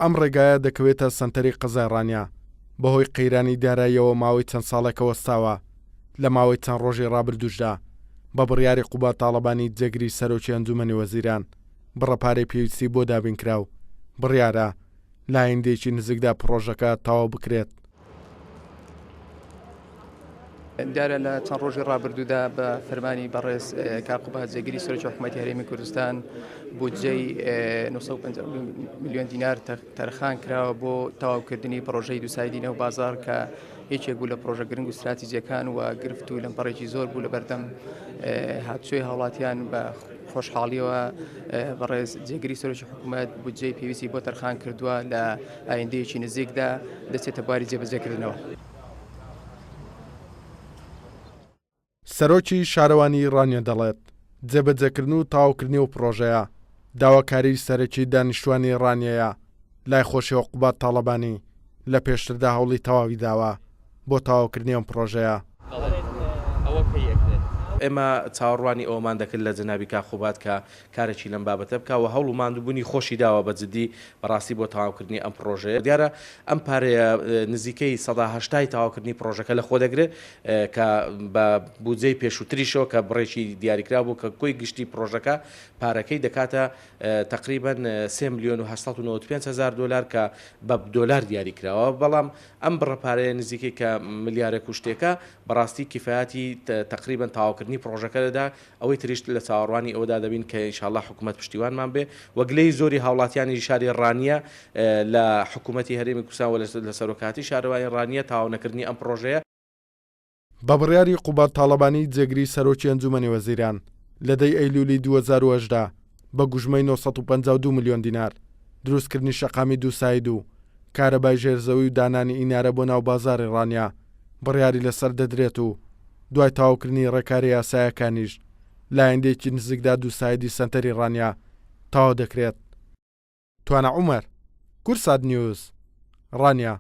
ئەم ڕێگایە دەکەوێتە سەنتەری قەزای ڕانیا بەهۆی قەیرانی داراییەوە ماوەی چەند ساڵێکە وەستاوە لە ماوەی چەند ڕۆژی ڕابردووشدا بە بڕیاری قوبات تاڵەبانی جێگری سەرۆکی ئەنجومەنی وەزیران بڕەپارەی پێویستی بۆ دابینکراو بڕیارە لە ئایندێکی نزیکدا پرۆژەکە تەواو بکرێت. دیارە لە چەند ڕۆژی ڕابردوودا بە فەرمانی بەڕێز کاقوبات جێگری سەرۆکی حکوومەتی هەرێمی کوردستان بودجەی 950 میلیۆن دینار تەرخان کراوە بۆ تەواوکردنی پرۆژەی دووسایدی نێو بازار کە یەکێک بوو لە پرۆژە گرنگ و استراتیجیەکان و گرفت و لەمپەڕێکی زۆر بوو لە بەردەم هاتوچۆی هاوڵاتیان بە خۆشحاڵیەوە بەڕێز جێگری سەرۆکی حکوومەت بودجەی پێویستی بۆ تەرخان کردووە لە ئایندەیەکی نزیکدا دەچێتە بواری جێبەجێکردنەوە. سەرۆکی شارەوانی ڕانیا دەڵێت جێبەجێکردن و تەواوکردنی و پرۆژەیە داواکاری سەرەکی دانیشتوانی ڕانیەیە لای خۆشی عقوبات تاڵەبانی لە پێشتردا هەوڵی تەواوی داوە بۆ تەواوکردنی ئەم پرۆژەیە. ئێمە چاوەڕوانی ئەومان دەکرد لە جەنابی کاقوبات کە کارێکی لەم بابەتە بکە و هەوڵ و ماندووبوونی خۆشی داوە بە جددی بەڕاستی بۆ تەواوکردنی ئەم پرۆژەیە. دیارە ئەم پارەیە نزیکەی 180 تەواوکردنی پرۆژەکە لە خۆ دەگرێت کە بە بودجەی پێشووتریشەوە کە بڕێکی دیاریکرا بوو کە کۆی گشتی پرۆژەکە پارەکەی دەکاتە تقریباً 3 میلیۆن و 895 هزار دلار کە بە دۆلار دیاریکراوە، بەڵام ئەم بڕەپارەیە نزیکەی کە ملیارێک و شتێکە بەڕاستی کیفایەتی تقریباً تەواوکردنی پرۆژەکەدا ئەوەی تریشت لە چاوەڕوانی ئەوەدا دەبین کە ئینشاءالله حکوومەت پشتیوانمان بێ وەگلەی زۆری هاوڵاتیانی شاری ڕانیە لە حکوومەتی هەرێمی کوردستان و لە سەرۆکاتی شارەوانی ڕانیە تاوانەکردنی ئەم پرۆژەیە. بە بڕیاری قوبات تاڵەبانی جێگری سەرۆکی ئەنجومەنی وەزیران لەدەی ئەیلولی 2010 بە گوژمەی 952 میلیۆن دینار دروستکردنی شەقامی دووساید و کارەبای ژێرزەوی و دانانی ئینارە بۆ ناو بازاری ڕانیا بڕیاری لەسەر دەدرێت و دوای تاواوکردنی ڕێکاری یاسایەکانیش لە ئایندێکی نزیکدا دووسایدی سەنتەری ڕانیا تەواو دەکرێت. توانە عومەر، کورسات نیوز، ڕانیا.